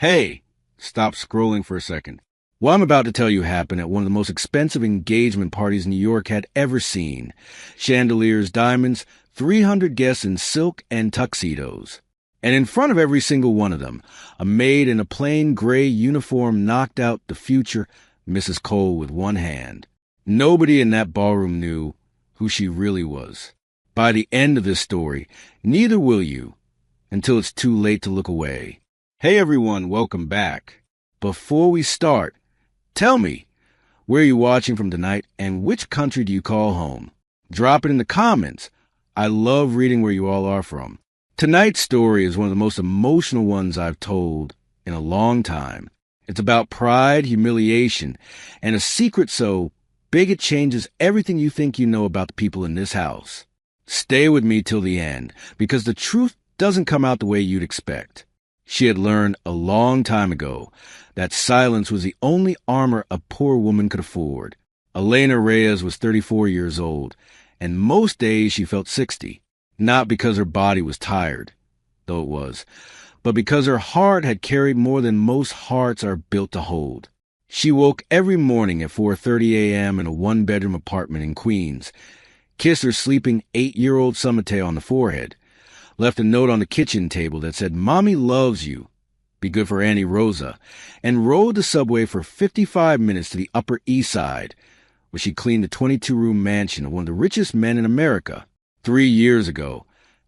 Hey, stop scrolling for a second. What I'm about to tell you happened at one of the most expensive engagement parties New York had ever seen. Chandeliers, diamonds, 300 guests in silk and tuxedos. And in front of every single one of them, a maid in a plain gray uniform knocked out the future Mrs. Cole with one hand. Nobody in that ballroom knew who she really was. By the end of this story, neither will you, until it's too late to look away. Hey everyone, welcome back. Before we start, tell me, where are you watching from tonight and which country do you call home? Drop it in the comments. I love reading where you all are from. Tonight's story is one of the most emotional ones I've told in a long time. It's about pride, humiliation, and a secret so big it changes everything you think you know about the people in this house. Stay with me till the end, because the truth doesn't come out the way you'd expect. She had learned a long time ago that silence was the only armor a poor woman could afford. Elena Reyes was 34 years old, and most days she felt 60, not because her body was tired, though it was, but because her heart had carried more than most hearts are built to hold. She woke every morning at 4:30 a.m. in a one-bedroom apartment in Queens, kissed her sleeping 8-year-old son Mateo on the forehead, left a note on the kitchen table that said, "Mommy loves you. Be good for Auntie Rosa," and rode the subway for 55 minutes to the Upper East Side, where she cleaned the 22-room mansion of one of the richest men in America. 3 years ago,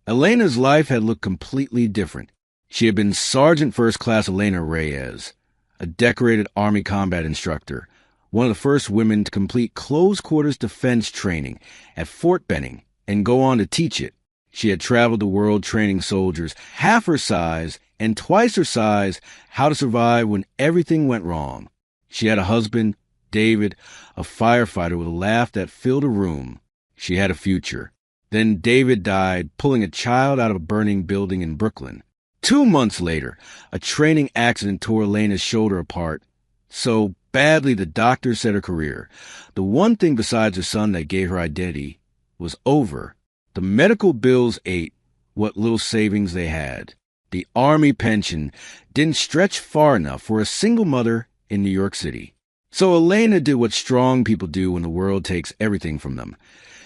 Elena's life had looked completely different. She had been Sergeant First Class Elena Reyes, a decorated Army combat instructor, one of the first women to complete close-quarters defense training at Fort Benning and go on to teach it. She had traveled the world training soldiers half her size and twice her size how to survive when everything went wrong. She had a husband, David, a firefighter with a laugh that filled a room. She had a future. Then David died, pulling a child out of a burning building in Brooklyn. 2 months later, a training accident tore Elena's shoulder apart so badly the doctor said her career, the one thing besides her son that gave her identity, was over. The medical bills ate what little savings they had. The Army pension didn't stretch far enough for a single mother in New York City. So Elena did what strong people do when the world takes everything from them.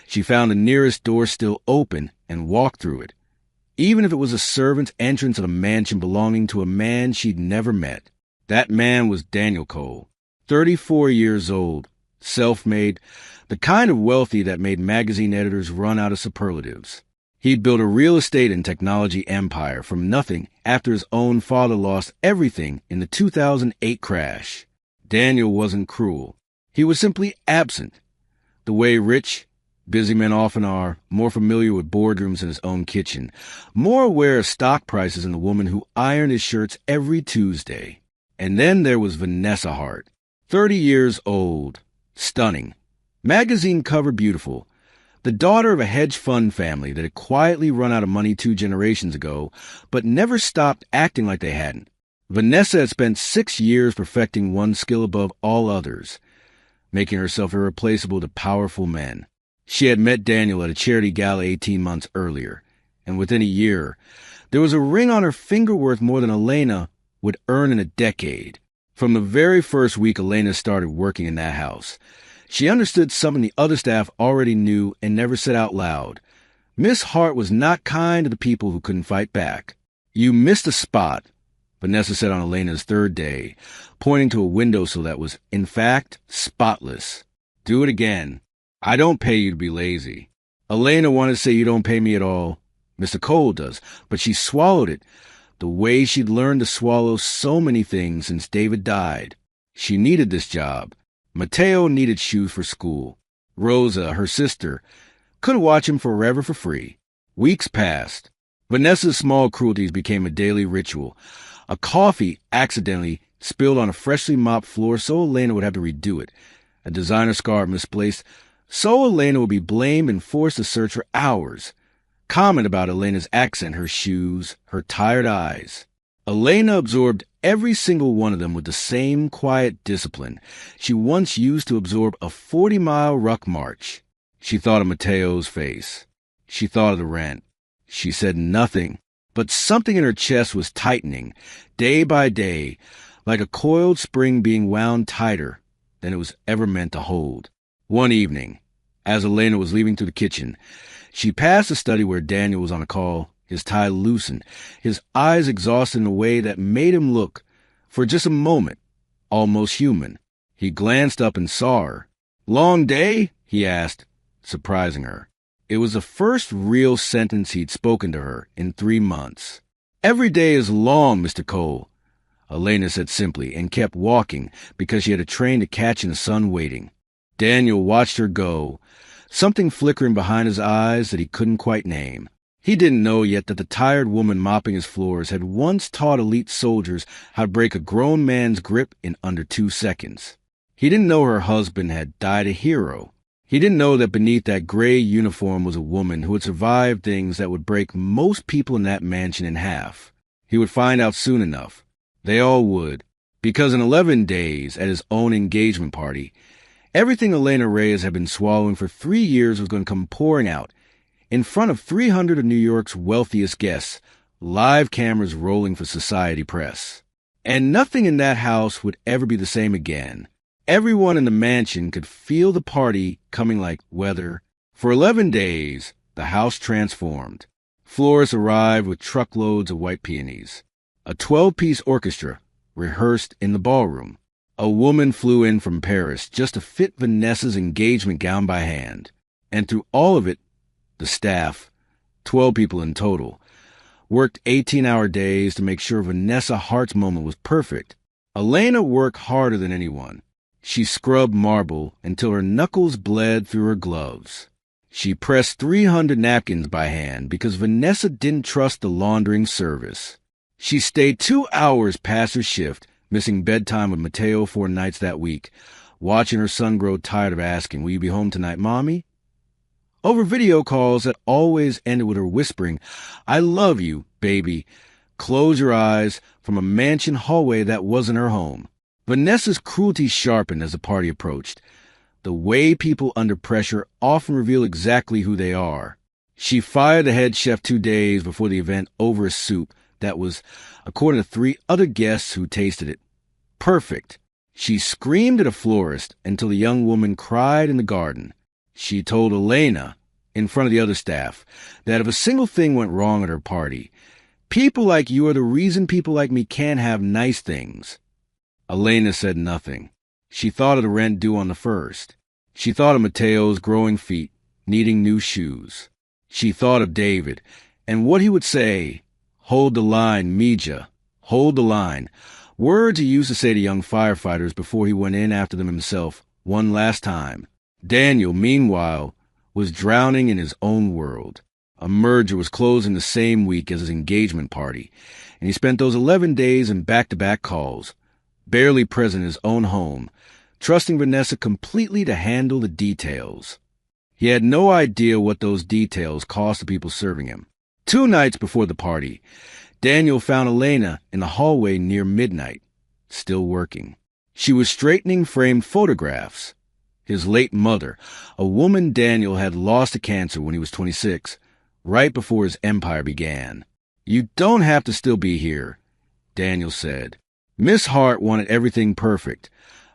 She found the nearest door still open and walked through it, even if it was a servant's entrance of a mansion belonging to a man she'd never met. That man was Daniel Cole, 34 years old, self-made, the kind of wealthy that made magazine editors run out of superlatives. He'd built a real estate and technology empire from nothing after his own father lost everything in the 2008 crash. Daniel wasn't cruel. He was simply absent, the way rich, busy men often are, more familiar with boardrooms in his own kitchen, more aware of stock prices than the woman who ironed his shirts every Tuesday. And then there was Vanessa Hart, 30 years old, stunning, magazine cover beautiful, the daughter of a hedge fund family that had quietly run out of money 2 generations ago, but never stopped acting like they hadn't. Vanessa had spent 6 years perfecting one skill above all others, making herself irreplaceable to powerful men. She had met Daniel at a charity gala 18 months earlier, and within a year, there was a ring on her finger worth more than Elena would earn in a decade. From the very first week Elena started working in that house, she understood something the other staff already knew and never said out loud. Miss Hart was not kind to the people who couldn't fight back. "You missed a spot," Vanessa said on Elena's 3rd day, pointing to a windowsill that was, in fact, spotless. "Do it again. I don't pay you to be lazy." Elena wanted to say, "You don't pay me at all. Mr. Cole does," but she swallowed it, the way she'd learned to swallow so many things since David died. She needed this job. Mateo needed shoes for school. Rosa, her sister, couldn't watch him forever for free. Weeks passed. Vanessa's small cruelties became a daily ritual. A coffee accidentally spilled on a freshly mopped floor, so Elena would have to redo it. A designer scarf misplaced, so Elena would be blamed and forced to search for hours. Comment about Elena's accent, her shoes, her tired eyes. Elena absorbed every single one of them with the same quiet discipline she once used to absorb a 40-mile ruck march. She thought of Mateo's face. She thought of the rent. She said nothing, But something in her chest was tightening, day by day, like a coiled spring being wound tighter than it was ever meant to hold. One evening, as Elena was leaving through the kitchen, she passed the study where Daniel was on a call, his tie loosened, his eyes exhausted in a way that made him look, for just a moment, almost human. He glanced up and saw her. "Long day?" he asked, surprising her. It was the first real sentence he'd spoken to her in 3 months. "Every day is long, Mr. Cole," Elena said simply, and kept walking because she had a train to catch and the sun waiting. Daniel watched her go, something flickering behind his eyes that he couldn't quite name. He didn't know yet that the tired woman mopping his floors had once taught elite soldiers how to break a grown man's grip in under 2 seconds. He didn't know her husband had died a hero. He didn't know that beneath that gray uniform was a woman who had survived things that would break most people in that mansion in half. He would find out soon enough. They all would, because in 11 days at his own engagement party, everything Elena Reyes had been swallowing for 3 years was going to come pouring out, in front of 300 of New York's wealthiest guests, live cameras rolling for society press. And nothing in that house would ever be the same again. Everyone in the mansion could feel the party coming like weather. For 11 days, the house transformed. Florists arrived with truckloads of white peonies. A 12-piece orchestra rehearsed in the ballroom. A woman flew in from Paris just to fit Vanessa's engagement gown by hand. And through all of it, the staff, 12 people in total, worked 18-hour days to make sure Vanessa Hart's moment was perfect. Elena worked harder than anyone. She scrubbed marble until her knuckles bled through her gloves. She pressed 300 napkins by hand because Vanessa didn't trust the laundering service. She stayed 2 hours past her shift, missing bedtime with Mateo 4 nights that week, watching her son grow tired of asking, "Will you be home tonight, Mommy?" Over video calls that always ended with her whispering, "I love you, baby." Close your eyes from a mansion hallway that wasn't her home. Vanessa's cruelty sharpened as the party approached. The way people under pressure often reveal exactly who they are. She fired the head chef 2 days before the event over a soup that was, according to 3 other guests who tasted it, perfect. She screamed at a florist until the young woman cried in the garden. She told Elena, in front of the other staff, that if a single thing went wrong at her party, "People like you are the reason people like me can't have nice things." Elena said nothing. She thought of the rent due on the 1st. She thought of Mateo's growing feet, needing new shoes. She thought of David, and what he would say. "Hold the line, Mija. Hold the line." Words he used to say to young firefighters before he went in after them himself one last time. Daniel, meanwhile, was drowning in his own world. A merger was closing the same week as his engagement party, and he spent those 11 days in back-to-back calls, barely present in his own home, trusting Vanessa completely to handle the details. He had no idea what those details cost the people serving him. 2 nights before the party, Daniel found Elena in the hallway near midnight, still working. She was straightening framed photographs. His late mother, a woman Daniel had lost to cancer when he was 26, right before his empire began. "You don't have to still be here," Daniel said. "Miss Hart wanted everything perfect,"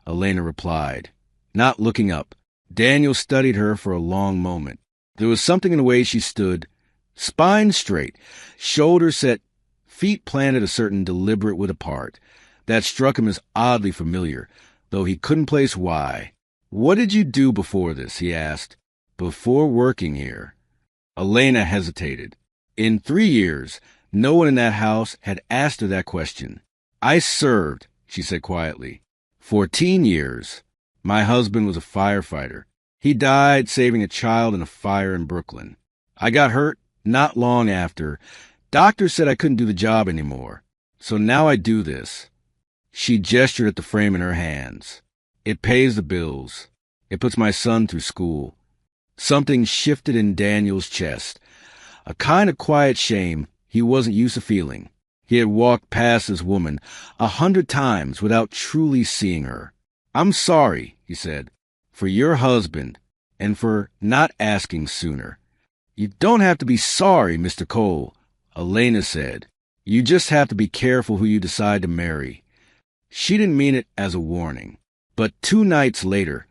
Elena replied. Not looking up, Daniel studied her for a long moment. There was something in the way she stood, spine straight, shoulders set, feet planted a certain deliberate width apart, that struck him as oddly familiar, though he couldn't place why. "What did you do before this?" he asked. "Before working here?" Elena hesitated. In 3 years, no one in that house had asked her that question. "I served," she said quietly. 14 years. My husband was a firefighter. He died saving a child in a fire in Brooklyn. I got hurt not long after. Doctors said I couldn't do the job anymore. So now I do this." She gestured at the frame in her hands. "It pays the bills. It puts my son through school." Something shifted in Daniel's chest, a kind of quiet shame he wasn't used to feeling. He had walked past this woman 100 times without truly seeing her. "I'm sorry," he said, "for your husband and for not asking sooner." "You don't have to be sorry, Mr. Cole," Elena said, "You just have to be careful who you decide to marry." She didn't mean it as a warning, but 2 nights later,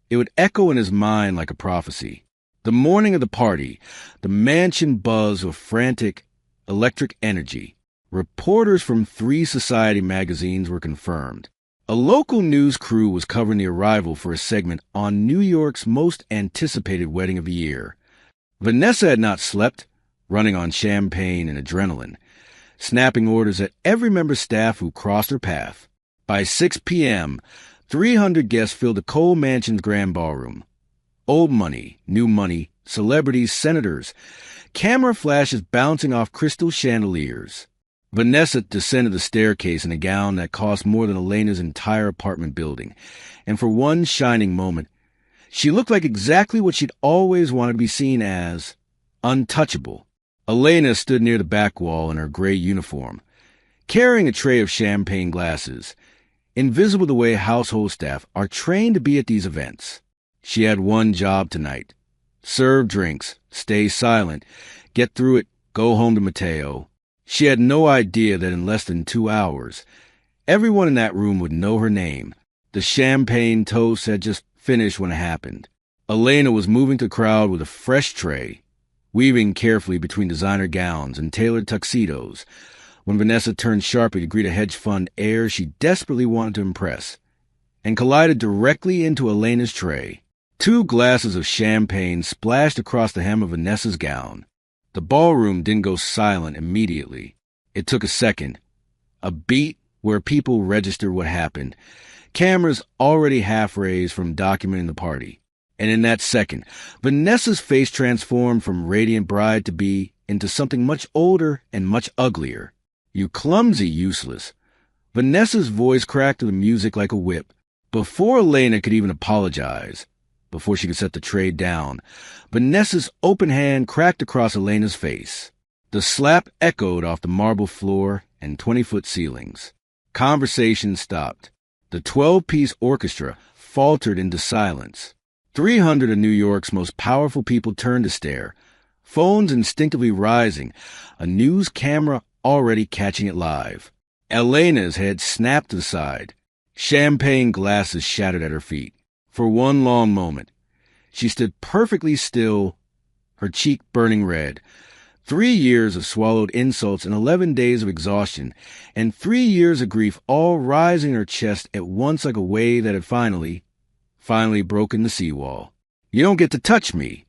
it would echo in his mind like a prophecy. The morning of the party, the mansion buzzed with frantic, electric energy. Reporters from 3 society magazines were confirmed. A local news crew was covering the arrival for a segment on New York's most anticipated wedding of the year. Vanessa had not slept, running on champagne and adrenaline, snapping orders at every member of staff who crossed her path. By 6 p.m., 300 guests filled the Cole Mansion's grand ballroom. Old money, new money, celebrities, senators, camera flashes bouncing off crystal chandeliers. Vanessa descended the staircase in a gown that cost more than Elena's entire apartment building, and for one shining moment, she looked like exactly what she'd always wanted to be seen as: untouchable. Elena stood near the back wall in her gray uniform, carrying a tray of champagne glasses, invisible the way household staff are trained to be at these events. She had one job tonight: serve drinks, stay silent, get through it, go home to Mateo. She had no idea that in less than 2 hours, everyone in that room would know her name. The champagne toast had just finished when it happened. Elena was moving to the crowd with a fresh tray, weaving carefully between designer gowns and tailored tuxedos, when Vanessa turned sharply to greet a hedge fund heir she desperately wanted to impress, and collided directly into Elena's tray. 2 glasses of champagne splashed across the hem of Vanessa's gown. The ballroom didn't go silent immediately. It took a second, a beat where people registered what happened, cameras already half raised from documenting the party. And in that second, Vanessa's face transformed from radiant bride-to-be into something much older and much uglier. "You clumsy useless." Vanessa's voice cracked to the music like a whip. Before Elena could even apologize, before she could set the tray down, Vanessa's open hand cracked across Elena's face. The slap echoed off the marble floor and 20-foot ceilings. Conversation stopped. The 12-piece orchestra faltered into silence. 300 of New York's most powerful people turned to stare, phones instinctively rising, a news camera already catching it live. Elena's head snapped to the side. Champagne glasses shattered at her feet. For one long moment, she stood perfectly still, her cheek burning red. 3 years of swallowed insults and 11 days of exhaustion, and 3 years of grief all rising in her chest at once like a wave that had finally broken the seawall. "You don't get to touch me,"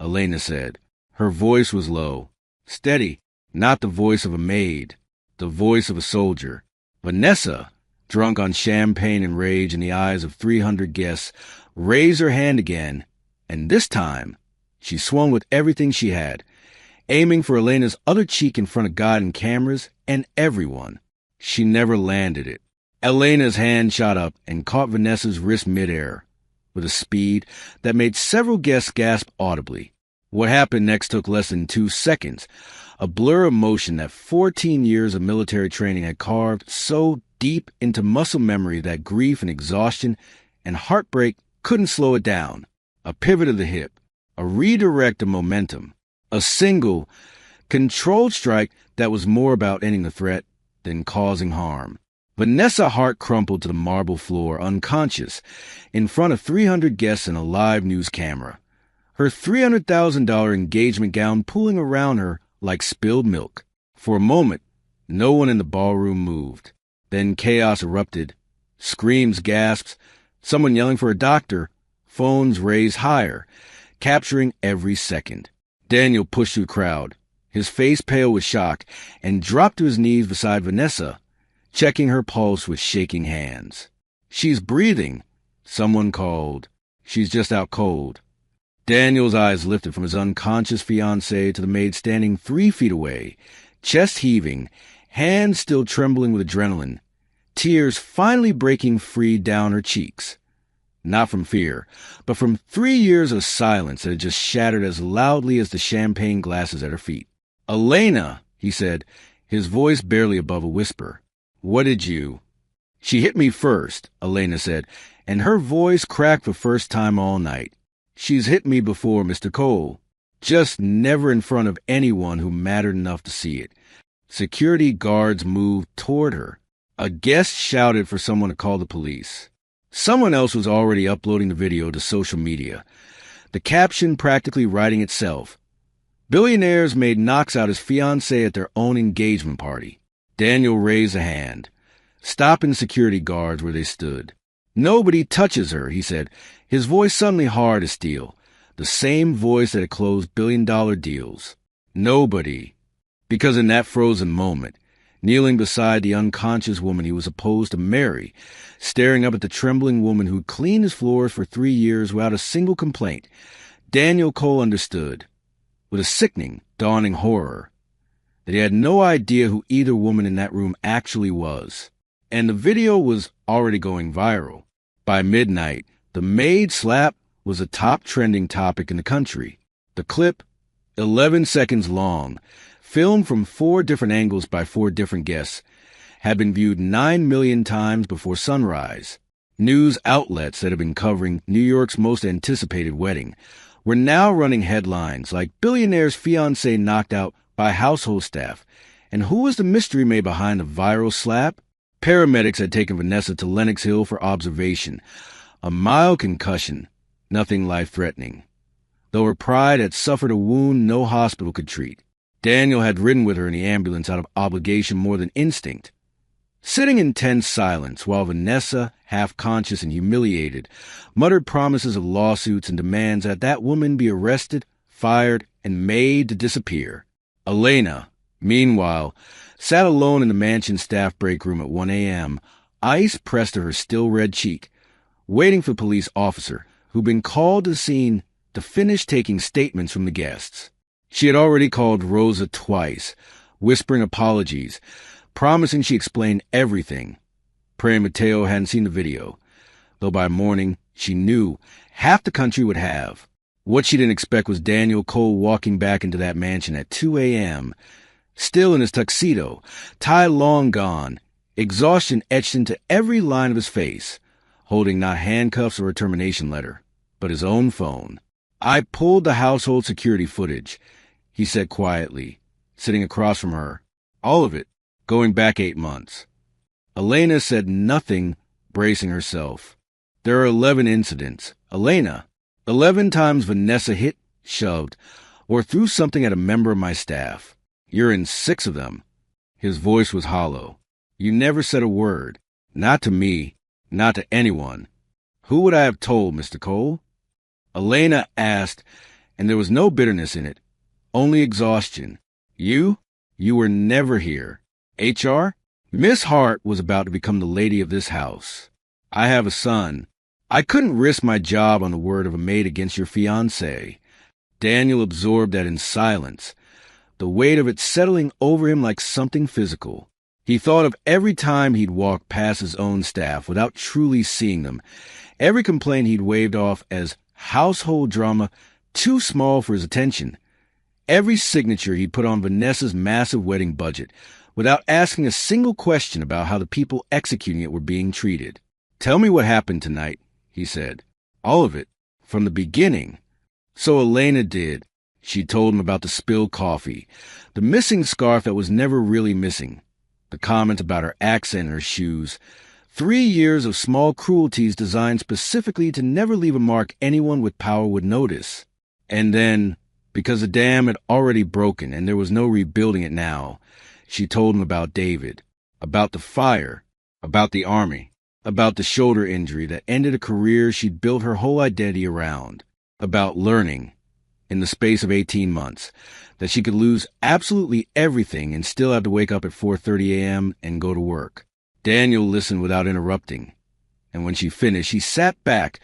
Elena said. Her voice was low, steady, not the voice of a maid, the voice of a soldier. Vanessa, drunk on champagne and rage in the eyes of 300 guests, raised her hand again, and this time she swung with everything she had, aiming for Elena's other cheek in front of God and cameras and everyone. She never landed it. Elena's hand shot up and caught Vanessa's wrist midair with a speed that made several guests gasp audibly. What happened next took less than 2 seconds, a blur of motion that 14 years of military training had carved so deep into muscle memory that grief and exhaustion and heartbreak couldn't slow it down. A pivot of the hip, a redirect of momentum, a single, controlled strike that was more about ending the threat than causing harm. Vanessa's heart crumpled to the marble floor, unconscious, in front of 300 guests and a live news camera, her $300,000 engagement gown pooling around her like spilled milk. For a moment, no one in the ballroom moved. Then chaos erupted. Screams, gasps, someone yelling for a doctor, phones raised higher, capturing every second. Daniel pushed through the crowd, his face pale with shock, and dropped to his knees beside Vanessa, checking her pulse with shaking hands. "She's breathing," someone called. "She's just out cold." Daniel's eyes lifted from his unconscious fiancée to the maid standing 3 feet away, chest heaving, hands still trembling with adrenaline, tears finally breaking free down her cheeks. Not from fear, but from 3 years of silence that had just shattered as loudly as the champagne glasses at her feet. "Elena," he said, his voice barely above a whisper. "What did you—" "She hit me first," Elena said, and her voice cracked for first time all night. "She's hit me before, Mr. Cole." just never in front of anyone who mattered enough to see it. Security guards moved toward her. A guest shouted for someone to call the police. Someone else was already uploading the video to social media, the caption practically writing itself. Billionaires Maid knocks out his fiancée at their own engagement party. Daniel raised a hand, stopping security guards where they stood. "Nobody touches her," he said, his voice suddenly hard as steel, the same voice that had closed billion-dollar deals. Nobody. Because in that frozen moment, kneeling beside the unconscious woman he was supposed to marry, staring up at the trembling woman who'd cleaned his floors for 3 years without a single complaint, Daniel Cole understood, with a sickening, dawning horror, that he had no idea who either woman in that room actually was. And the video was already going viral. By midnight, the Maid slap was a top trending topic in the country. The clip, 11 seconds long, filmed from 4 different angles by 4 different guests, had been viewed 9 million times before sunrise. News outlets that had been covering New York's most anticipated wedding were now running headlines like "Billionaire's Fiancée Knocked Out by Household Staff." And who was the mystery maid behind the viral slap? Paramedics had taken Vanessa to Lenox Hill for observation. A mild concussion, nothing life-threatening. Though her pride had suffered a wound no hospital could treat. Daniel had ridden with her in the ambulance out of obligation more than instinct. Sitting in tense silence while Vanessa, half-conscious and humiliated, muttered promises of lawsuits and demands that woman be arrested, fired, and made to disappear. Elena, meanwhile, sat alone in the mansion staff break room at 1 a.m., ice pressed to her still red cheek, waiting for the police officer who'd been called to the scene to finish taking statements from the guests. She had already called Rosa twice, whispering apologies, promising she explained everything. Praying Mateo hadn't seen the video, though by morning she knew half the country would have. What she didn't expect was Daniel Cole walking back into that mansion at 2 a.m., still in his tuxedo, tie long gone, exhaustion etched into every line of his face, holding not handcuffs or a termination letter, but his own phone. "I pulled the household security footage," he said quietly, sitting across from her. "All of it, going back 8 months. Elena said nothing, bracing herself. "There are 11 incidents. Elena, 11 times Vanessa hit, shoved, or threw something at a member of my staff. You're in 6 of them." His voice was hollow. "You never said a word. Not to me. Not to anyone. Who would I have told, Mr. Cole?" Elena asked, and there was no bitterness in it, only exhaustion. You were never here. HR? Miss Hart was about to become the lady of this house. I have a son. I couldn't risk my job on the word of a maid against your fiancé. Daniel absorbed that in silence, the weight of it settling over him like something physical. He thought of every time he'd walked past his own staff without truly seeing them, every complaint he'd waved off as household drama too small for his attention, every signature he'd put on Vanessa's massive wedding budget without asking a single question about how the people executing it were being treated. "Tell me what happened tonight," he said. "All of it, from the beginning." So Elena did. She told him about the spilled coffee, the missing scarf that was never really missing, the comment about her accent and her shoes, 3 years of small cruelties designed specifically to never leave a mark anyone with power would notice. And then, because the dam had already broken and there was no rebuilding it now, she told him about David, about the fire, about the army, about the shoulder injury that ended a career she'd built her whole identity around, about learning, in the space of 18 months, that she could lose absolutely everything and still have to wake up at 4:30 a.m. and go to work. Daniel listened without interrupting, and when she finished, he sat back,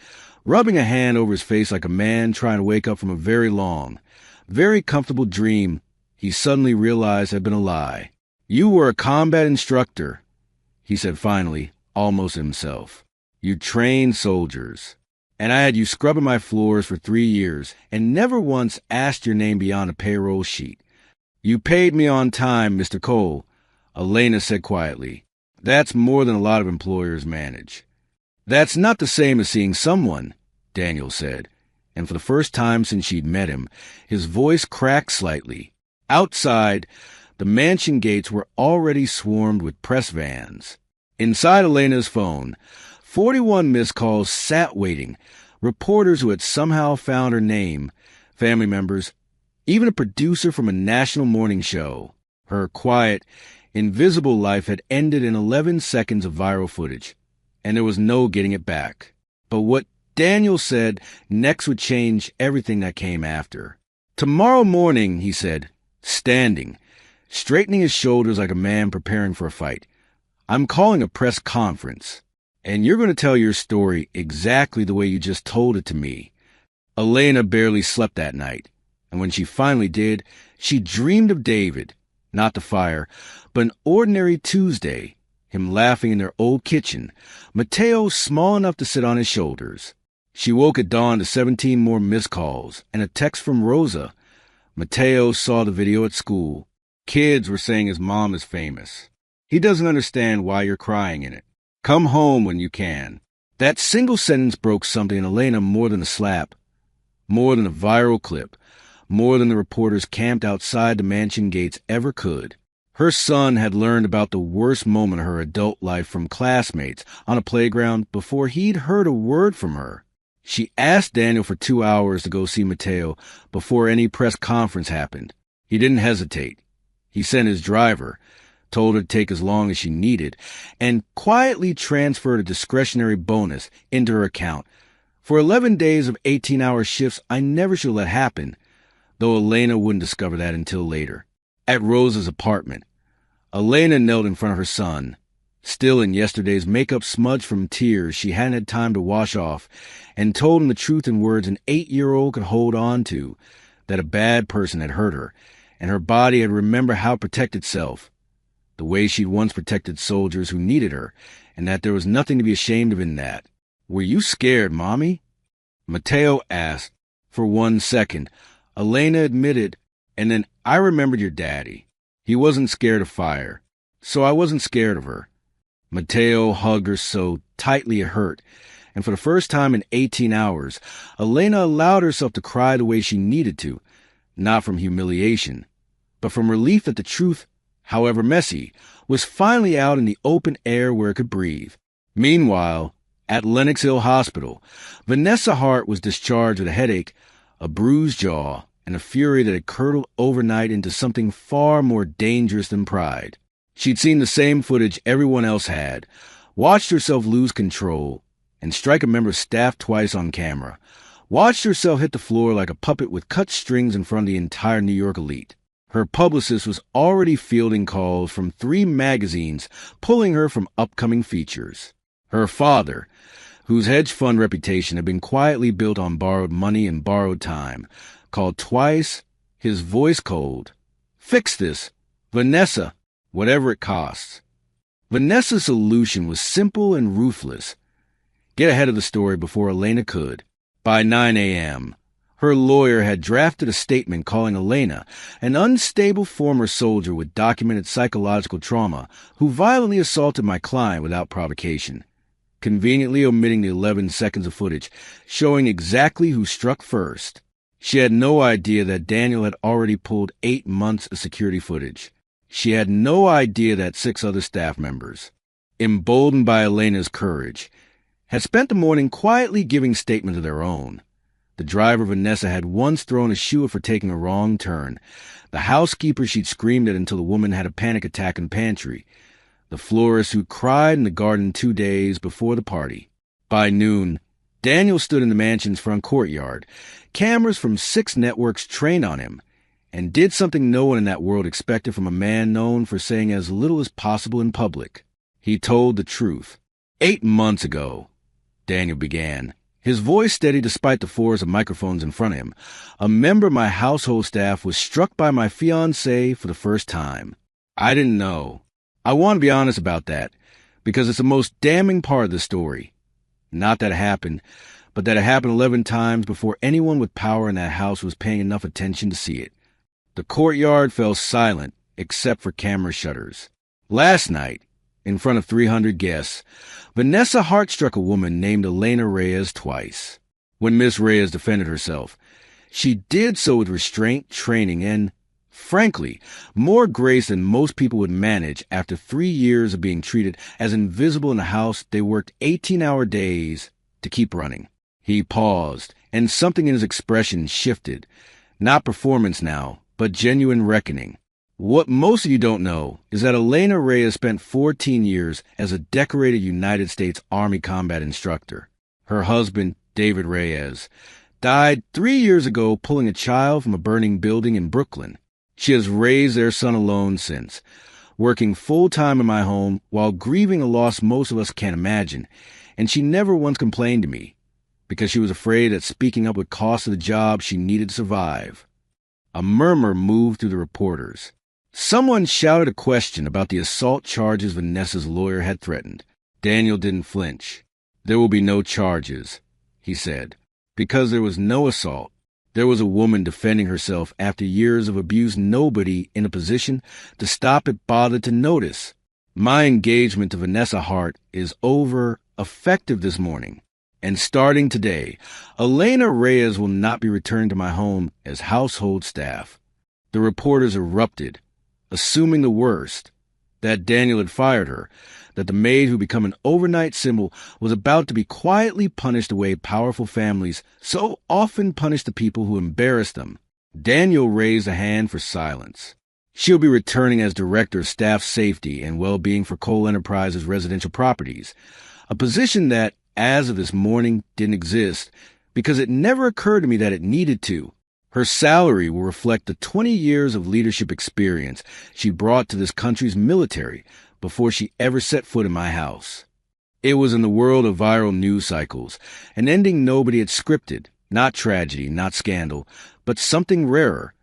rubbing a hand over his face like a man trying to wake up from a very long, very comfortable dream he suddenly realized had been a lie. "You were a combat instructor," he said finally, almost himself. "You trained soldiers. And I had you scrubbing my floors for 3 years and never once asked your name beyond a payroll sheet. You paid me on time, Mr. Cole," Elena said quietly. "That's more than a lot of employers manage." "That's not the same as seeing someone," Daniel said, and for the first time since she'd met him, his voice cracked slightly. Outside, the mansion gates were already swarmed with press vans. Inside Elena's phone, 41 missed calls sat waiting, reporters who had somehow found her name, family members, even a producer from a national morning show. Her quiet, invisible life had ended in 11 seconds of viral footage, and there was no getting it back. But what Daniel said next would change everything that came after. "Tomorrow morning," he said, standing, straightening his shoulders like a man preparing for a fight, "I'm calling a press conference, and you're going to tell your story exactly the way you just told it to me." Elena barely slept that night, and when she finally did, she dreamed of David, not the fire, but an ordinary Tuesday, him laughing in their old kitchen, Mateo small enough to sit on his shoulders. She woke at dawn to 17 more missed calls and a text from Rosa. Mateo saw the video at school. Kids were saying his mom is famous. He doesn't understand why you're crying in it. Come home when you can. That single sentence broke something in Elena more than a slap, more than a viral clip, more than the reporters camped outside the mansion gates ever could. Her son had learned about the worst moment of her adult life from classmates on a playground before he'd heard a word from her. She asked Daniel for 2 hours to go see Mateo before any press conference happened. He didn't hesitate. He sent his driver, told her to take as long as she needed, and quietly transferred a discretionary bonus into her account. For 11 days of 18-hour shifts I never should let happen, though Elena wouldn't discover that until later. At Rosa's apartment, Elena knelt in front of her son, still in yesterday's makeup smudged from tears she hadn't had time to wash off, and told him the truth in words an 8-year-old could hold on to, that a bad person had hurt her, and her body had remembered how to protect itself, the way she'd once protected soldiers who needed her, and that there was nothing to be ashamed of in that. "Were you scared, Mommy?" Mateo asked. For 1 second, Elena admitted, and then I remembered your daddy. He wasn't scared of fire, so I wasn't scared of her. Mateo hugged her so tightly it hurt, and for the first time in 18 hours, Elena allowed herself to cry the way she needed to, not from humiliation, but from relief that the truth, however messy, was finally out in the open air where it could breathe. Meanwhile, at Lenox Hill Hospital, Vanessa Hart was discharged with a headache, a bruised jaw, and a fury that had curdled overnight into something far more dangerous than pride. She'd seen the same footage everyone else had, watched herself lose control, and strike a member of staff twice on camera, watched herself hit the floor like a puppet with cut strings in front of the entire New York elite. Her publicist was already fielding calls from 3 magazines pulling her from upcoming features. Her father, whose hedge fund reputation had been quietly built on borrowed money and borrowed time, called twice, his voice cold. "Fix this. Vanessa, whatever it costs." Vanessa's solution was simple and ruthless. Get ahead of the story before Elena could. By 9 a.m., her lawyer had drafted a statement calling Elena an unstable former soldier with documented psychological trauma who violently assaulted my client without provocation, conveniently omitting the 11 seconds of footage showing exactly who struck first. She had no idea that Daniel had already pulled 8 months of security footage. She had no idea that 6 other staff members, emboldened by Elena's courage, had spent the morning quietly giving statements of their own. The driver Vanessa had once thrown a shoe at for taking a wrong turn. The housekeeper she'd screamed at until the woman had a panic attack in the pantry. The florist who cried in the garden 2 days before the party. By noon, Daniel stood in the mansion's front courtyard, cameras from 6 networks trained on him, and did something no one in that world expected from a man known for saying as little as possible in public. He told the truth. 8 months ago, Daniel began, his voice steady despite the force of microphones in front of him, a member of my household staff was struck by my fiancée for the first time. I didn't know. I want to be honest about that, because it's the most damning part of the story. Not that it happened, but that it happened 11 times before anyone with power in that house was paying enough attention to see it. The courtyard fell silent, except for camera shutters. Last night, in front of 300 guests, Vanessa Hart struck a woman named Elena Reyes twice. when Miss Reyes defended herself. She did so with restraint, training, and, frankly, more grace than most people would manage after 3 years of being treated as invisible in a house they worked 18-hour days to keep running. He paused, and something in his expression shifted. Not performance now, but genuine reckoning. What most of you don't know is that Elena Reyes spent 14 years as a decorated United States Army combat instructor. Her husband, David Reyes, died 3 years ago pulling a child from a burning building in Brooklyn. She has raised their son alone since, working full-time in my home while grieving a loss most of us can't imagine, and she never once complained to me, because she was afraid that speaking up would cost her the job she needed to survive. A murmur moved through the reporters. Someone shouted a question about the assault charges Vanessa's lawyer had threatened. Daniel didn't flinch. "There will be no charges," he said, because there was no assault. There was a woman defending herself after years of abuse nobody in a position to stop it bothered to notice. My engagement to Vanessa Hart is over, effective this morning. And starting today, Elena Reyes will not be returned to my home as household staff. The reporters erupted, assuming the worst, that Daniel had fired her, that the maid who become an overnight symbol was about to be quietly punished the way powerful families so often punish the people who embarrass them. Daniel raised a hand for silence. She'll be returning as Director of Staff Safety and Well-Being for Cole Enterprises Residential Properties, a position that, as of this morning, didn't exist because it never occurred to me that it needed to. Her salary will reflect the 20 years of leadership experience she brought to this country's military before she ever set foot in my house. It was in the world of viral news cycles, an ending nobody had scripted, not tragedy, not scandal, but something rarer.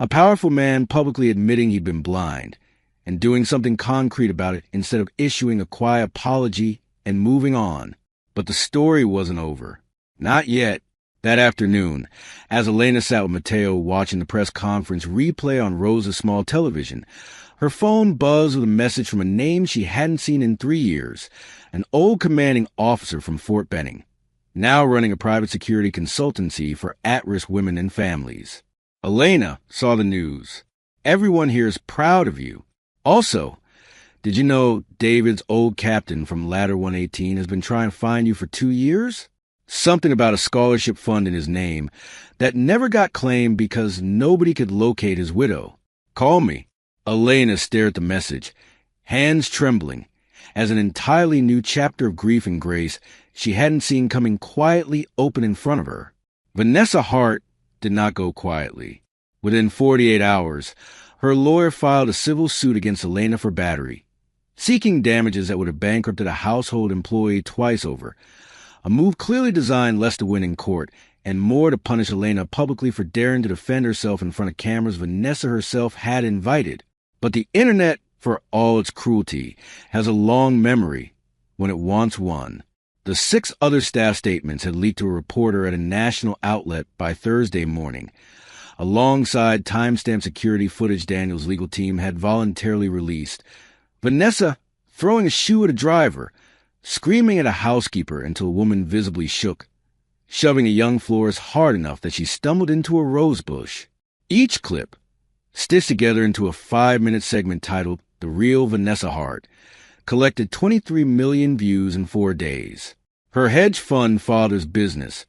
A powerful man publicly admitting he'd been blind and doing something concrete about it instead of issuing a quiet apology and moving on. But the story wasn't over. Not yet. That afternoon, as Elena sat with Mateo watching the press conference replay on Rosa's small television, her phone buzzed with a message from a name she hadn't seen in 3 years, an old commanding officer from Fort Benning, now running a private security consultancy for at-risk women and families. Elena saw the news. "Everyone here is proud of you. Also, did you know David's old captain from Ladder 118 has been trying to find you for 2 years? Something about a scholarship fund in his name that never got claimed because nobody could locate his widow. Call me." Elena stared at the message, hands trembling, as an entirely new chapter of grief and grace she hadn't seen coming quietly open in front of her. Vanessa Hart did not go quietly. Within 48 hours, her lawyer filed a civil suit against Elena for battery, seeking damages that would have bankrupted a household employee twice over, a move clearly designed less to win in court and more to punish Elena publicly for daring to defend herself in front of cameras Vanessa herself had invited. But the internet, for all its cruelty, has a long memory when it once won. The 6 other staff statements had leaked to a reporter at a national outlet by Thursday morning, alongside timestamp security footage Daniel's legal team had voluntarily released. Vanessa throwing a shoe at a driver, screaming at a housekeeper until a woman visibly shook, shoving a young florist hard enough that she stumbled into a rose bush. Each clip, stitched together into a 5-minute segment titled "The Real Vanessa Hart," collected 23 million views in 4 days. Her hedge fund father's business,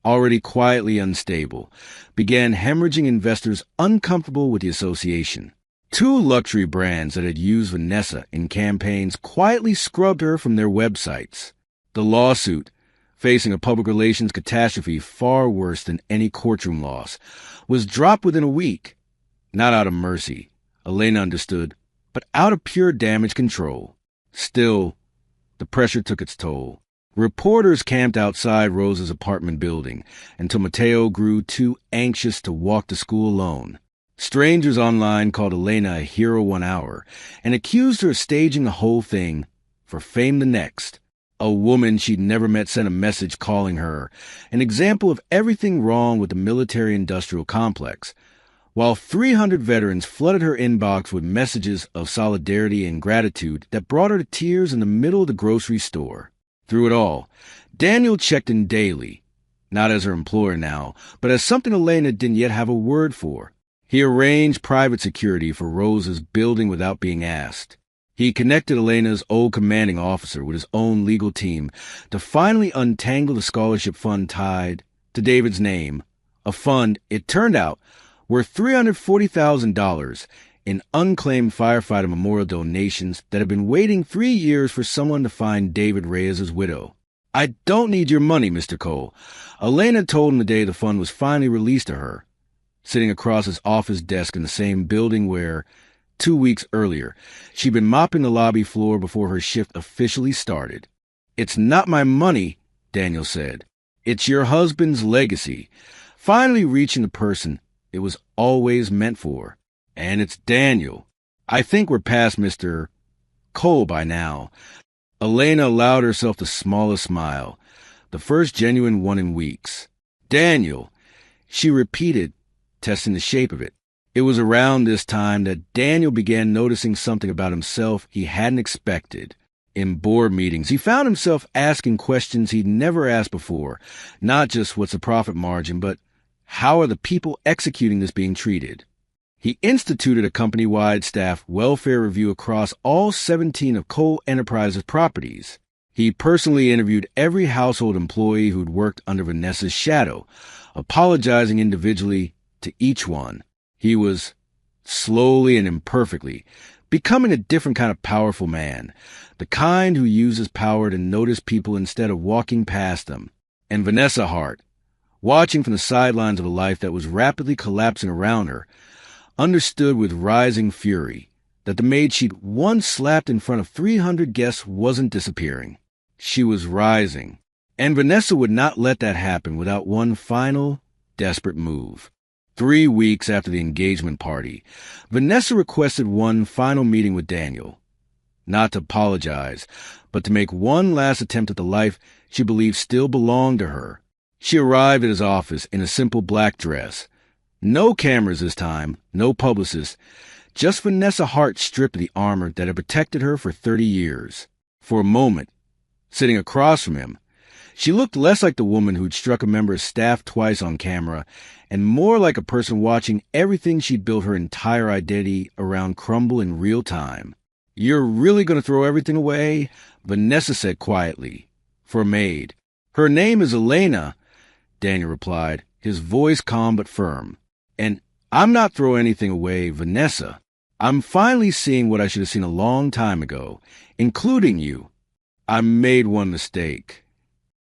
already quietly unstable, began hemorrhaging investors uncomfortable with the association. 2 luxury brands that had used Vanessa in campaigns quietly scrubbed her from their websites. The lawsuit, facing a public relations catastrophe far worse than any courtroom loss, was dropped within a week. Not out of mercy, Elena understood, but out of pure damage control. Still, the pressure took its toll. Reporters camped outside Rosa's apartment building until Mateo grew too anxious to walk to school alone. Strangers online called Elena a hero 1 hour and accused her of staging the whole thing for fame the next. A woman she'd never met sent a message calling her an example of everything wrong with the military-industrial complex, while 300 veterans flooded her inbox with messages of solidarity and gratitude that brought her to tears in the middle of the grocery store. Through it all, Daniel checked in daily, not as her employer now, but as something Elena didn't yet have a word for. He arranged private security for Rose's building without being asked. He connected Elena's old commanding officer with his own legal team to finally untangle the scholarship fund tied to David's name, a fund, it turned out, worth $340,000 in unclaimed firefighter memorial donations that had been waiting 3 years for someone to find David Reyes's widow. "I don't need your money, Mr. Cole," Elena told him the day the fund was finally released to her, sitting across his office desk in the same building where, 2 weeks earlier, she'd been mopping the lobby floor before her shift officially started. "It's not my money," Daniel said. "It's your husband's legacy, finally reaching the person it was always meant for. And it's Daniel. I think we're past Mr. Cole by now." Elena allowed herself the smallest smile, the first genuine one in weeks. "Daniel," she repeated, testing the shape of it. It was around this time that Daniel began noticing something about himself he hadn't expected. In board meetings, he found himself asking questions he'd never asked before, not just what's the profit margin, but how are the people executing this being treated? He instituted a company-wide staff welfare review across all 17 of Cole Enterprises' properties. He personally interviewed every household employee who'd worked under Vanessa's shadow, apologizing individually to each one. He was, slowly and imperfectly, becoming a different kind of powerful man, the kind who uses power to notice people instead of walking past them. And Vanessa Hart, watching from the sidelines of a life that was rapidly collapsing around her, understood with rising fury that the maid she'd once slapped in front of 300 guests wasn't disappearing. She was rising. And Vanessa would not let that happen without one final, desperate move. 3 weeks after the engagement party, Vanessa requested one final meeting with Daniel. Not to apologize, but to make one last attempt at the life she believed still belonged to her. She arrived at his office in a simple black dress. No cameras this time, no publicists, just Vanessa Hart stripped of the armor that had protected her for 30 years. For a moment, sitting across from him, she looked less like the woman who'd struck a member of staff twice on camera and more like a person watching everything she'd built her entire identity around crumble in real time. "You're really going to throw everything away?" Vanessa said quietly. "For Maid." "Her name is Elena," Daniel replied, his voice calm but firm. "And I'm not throwing anything away, Vanessa. I'm finally seeing what I should have seen a long time ago, including you. I made one mistake."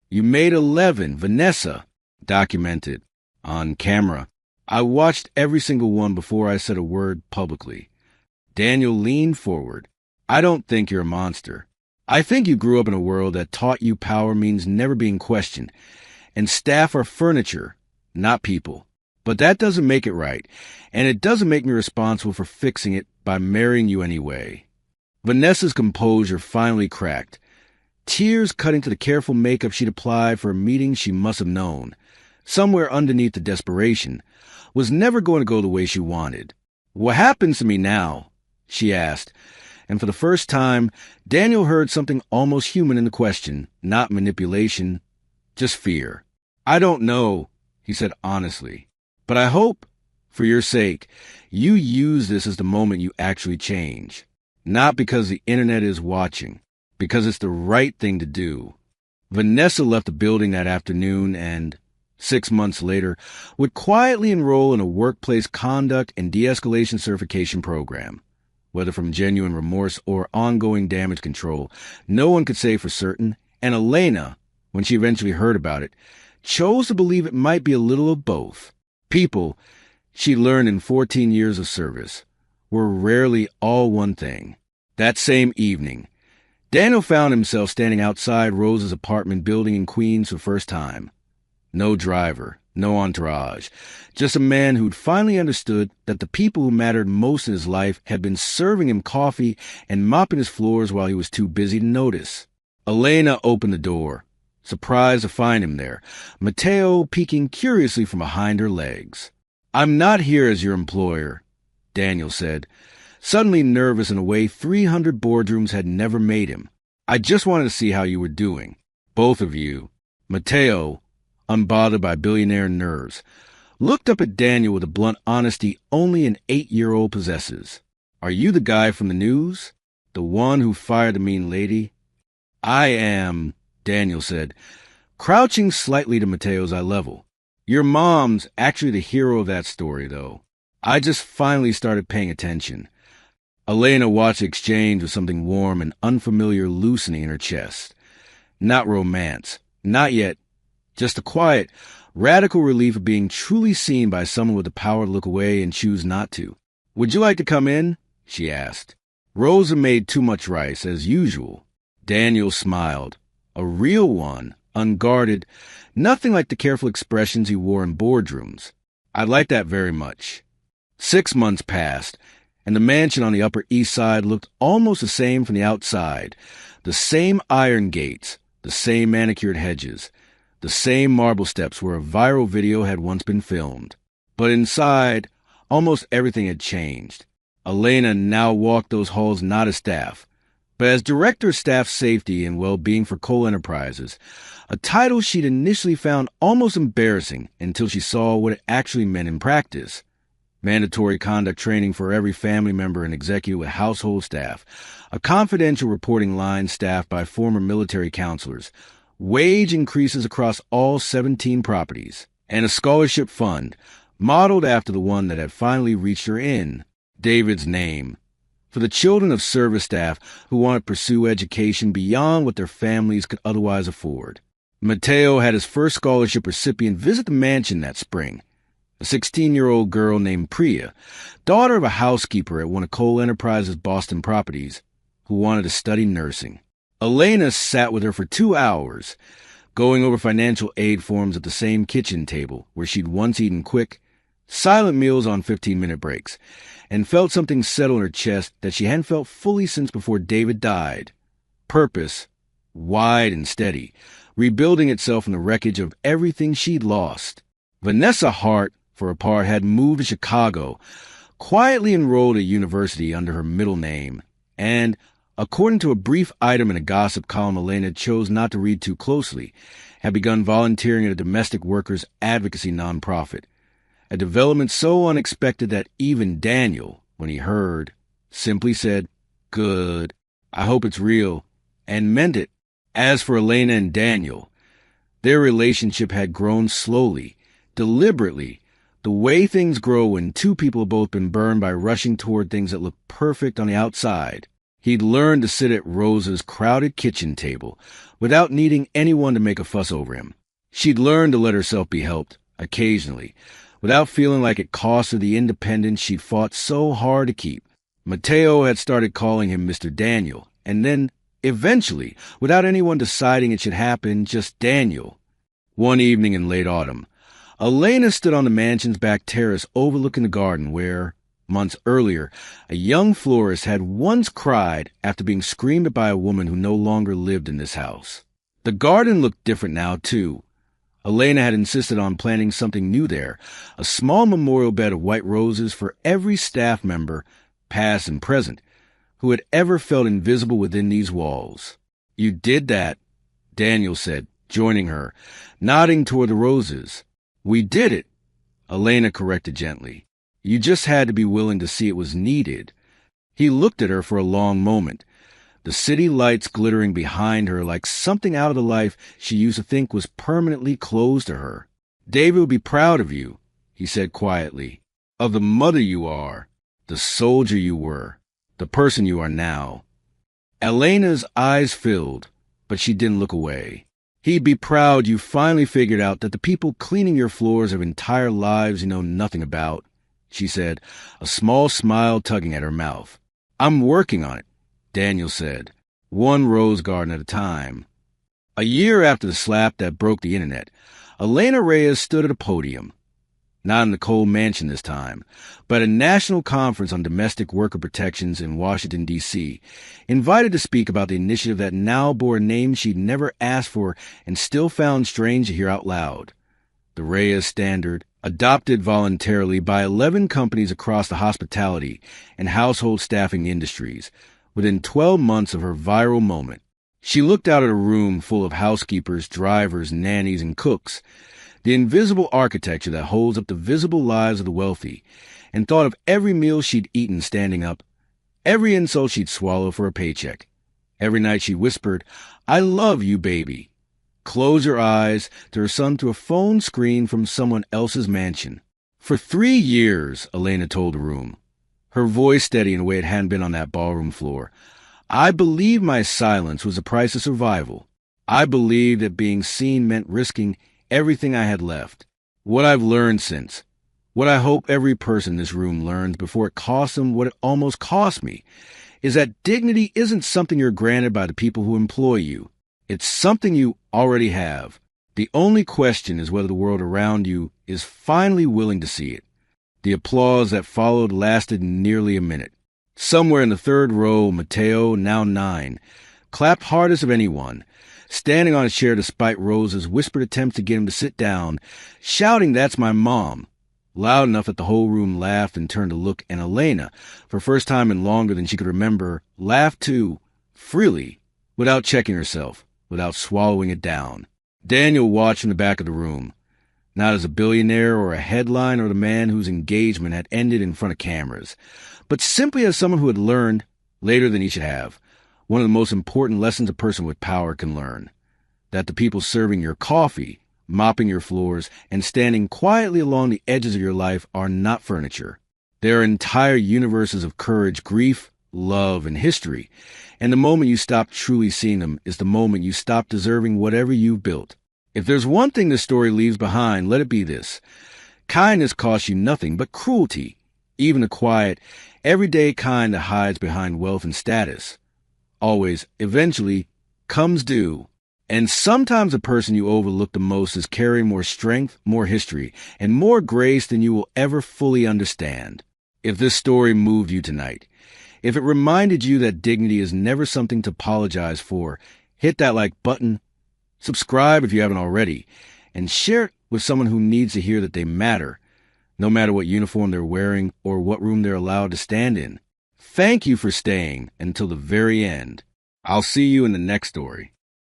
"You made 11, Vanessa." Documented. On camera. "I watched every single one before I said a word publicly." Daniel leaned forward. "I don't think you're a monster. I think you grew up in a world that taught you power means never being questioned, and staff are furniture, not people. But that doesn't make it right, and it doesn't make me responsible for fixing it by marrying you anyway." Vanessa's composure finally cracked, tears cutting to the careful makeup she'd applied for a meeting she must have known, somewhere underneath the desperation, was never going to go the way she wanted. "What happens to me now?" she asked, and for the first time, Daniel heard something almost human in the question, not manipulation, just fear. "I don't know," he said honestly, "but I hope, for your sake, you use this as the moment you actually change. Not because the internet is watching, because it's the right thing to do." Vanessa left the building that afternoon and, 6 months later, would quietly enroll in a workplace conduct and de-escalation certification program. Whether from genuine remorse or ongoing damage control, no one could say for certain, and Elena, when she eventually heard about it, chose to believe it might be a little of both. People, she learned in 14 years of service, were rarely all one thing. That same evening, Daniel found himself standing outside Rose's apartment building in Queens for the first time. No driver, no entourage, just a man who'd finally understood that the people who mattered most in his life had been serving him coffee and mopping his floors while he was too busy to notice. Elena opened the door, surprised to find him there, Matteo peeking curiously from behind her legs. "I'm not here as your employer," Daniel said, suddenly nervous in a way 300 boardrooms had never made him. "I just wanted to see how you were doing. Both of you." Matteo, unbothered by billionaire nerves, looked up at Daniel with a blunt honesty only an 8-year-old possesses. "Are you the guy from the news? The one who fired the mean lady?" "I am," Daniel said, crouching slightly to Mateo's eye level. "Your mom's actually the hero of that story, though. I just finally started paying attention." Elena watched the exchange with something warm and unfamiliar loosening in her chest. Not romance. Not yet. Just a quiet, radical relief of being truly seen by someone with the power to look away and choose not to. "Would you like to come in?" she asked. Rosa made too much rice, as usual. Daniel smiled. A real one, unguarded, nothing like the careful expressions he wore in boardrooms. "I'd like that very much." 6 months passed, and the mansion on the Upper East Side looked almost the same from the outside. The same iron gates, the same manicured hedges, the same marble steps where a viral video had once been filmed. But inside, almost everything had changed. Elena now walked those halls not as staff, but as Director of Staff Safety and Well-Being for Coal Enterprises, a title she'd initially found almost embarrassing until she saw what it actually meant in practice. Mandatory conduct training for every family member and executive with household staff, a confidential reporting line staffed by former military counselors, wage increases across all 17 properties, and a scholarship fund modeled after the one that had finally reached her in David's name, for the children of service staff who wanted to pursue education beyond what their families could otherwise afford. Mateo had his first scholarship recipient visit the mansion that spring, a 16-year-old girl named Priya, daughter of a housekeeper at one of Coal Enterprises' Boston properties, who wanted to study nursing. Elena sat with her for 2 hours, going over financial aid forms at the same kitchen table where she'd once eaten quick, silent meals on 15-minute breaks, and felt something settle in her chest that she hadn't felt fully since before David died. Purpose, wide and steady, rebuilding itself in the wreckage of everything she'd lost. Vanessa Hart, for a part, had moved to Chicago, quietly enrolled at university under her middle name, and, according to a brief item in a gossip column Elena chose not to read too closely, had begun volunteering at a domestic workers' advocacy nonprofit, a development so unexpected that even Daniel, when he heard, simply said, "Good, I hope it's real," and meant it. As for Elena and Daniel, their relationship had grown slowly, deliberately, the way things grow when two people have both been burned by rushing toward things that look perfect on the outside. He'd learned to sit at Rosa's crowded kitchen table without needing anyone to make a fuss over him. She'd learned to let herself be helped, occasionally, without feeling like it cost her the independence she'd fought so hard to keep. Mateo had started calling him Mr. Daniel, and then, eventually, without anyone deciding it should happen, just Daniel. One evening in late autumn, Elena stood on the mansion's back terrace overlooking the garden where, months earlier, a young florist had once cried after being screamed at by a woman who no longer lived in this house. The garden looked different now, too. Elena had insisted on planting something new there, a small memorial bed of white roses for every staff member, past and present, who had ever felt invisible within these walls. "You did that," Daniel said, joining her, nodding toward the roses. "We did it," Elena corrected gently. "You just had to be willing to see it was needed." He looked at her for a long moment, the city lights glittering behind her like something out of the life she used to think was permanently closed to her. "David would be proud of you," he said quietly, "of the mother you are, the soldier you were, the person you are now." Elena's eyes filled, but she didn't look away. "He'd be proud you finally figured out that the people cleaning your floors have entire lives you know nothing about," she said, a small smile tugging at her mouth. "I'm working on it," Daniel said, one rose garden at a time. A year after the slap that broke the internet, Elena Reyes stood at a podium. Not in the Cole Mansion this time, but at a national conference on domestic worker protections in Washington, D.C., invited to speak about the initiative that now bore a name she'd never asked for and still found strange to hear out loud. The Reyes Standard, adopted voluntarily by 11 companies across the hospitality and household staffing industries, within 12 months of her viral moment. She looked out at a room full of housekeepers, drivers, nannies, and cooks, the invisible architecture that holds up the visible lives of the wealthy, and thought of every meal she'd eaten standing up, every insult she'd swallow for a paycheck. Every night she whispered, "I love you, baby." Close her eyes to her son through a phone screen from someone else's mansion. For 3 years, Elena told the room, her voice steady in a way it hadn't been on that ballroom floor, I believed my silence was the price of survival. I believed that being seen meant risking everything I had left. What I've learned since, what I hope every person in this room learns before it costs them what it almost cost me, is that dignity isn't something you're granted by the people who employ you. It's something you already have. The only question is whether the world around you is finally willing to see it. The applause that followed lasted nearly a minute. Somewhere in the third row, Mateo, now 9, clapped hardest of anyone, standing on a chair despite Rosa's whispered attempts to get him to sit down, shouting, "That's my mom," loud enough that the whole room laughed and turned to look, and Elena, for the first time in longer than she could remember, laughed too, freely, without checking herself, without swallowing it down. Daniel watched from the back of the room, not as a billionaire or a headline or the man whose engagement had ended in front of cameras, but simply as someone who had learned, later than he should have, one of the most important lessons a person with power can learn, that the people serving your coffee, mopping your floors, and standing quietly along the edges of your life are not furniture. They are entire universes of courage, grief, love, and history, and the moment you stop truly seeing them is the moment you stop deserving whatever you've built. If there's one thing this story leaves behind, let it be this. Kindness costs you nothing but cruelty, even the quiet, everyday kind that hides behind wealth and status. Always, eventually, comes due. And sometimes the person you overlook the most is carrying more strength, more history, and more grace than you will ever fully understand. If this story moved you tonight, if it reminded you that dignity is never something to apologize for, hit that like button, subscribe if you haven't already, and share it with someone who needs to hear that they matter, no matter what uniform they're wearing or what room they're allowed to stand in. Thank you for staying until the very end. I'll see you in the next story.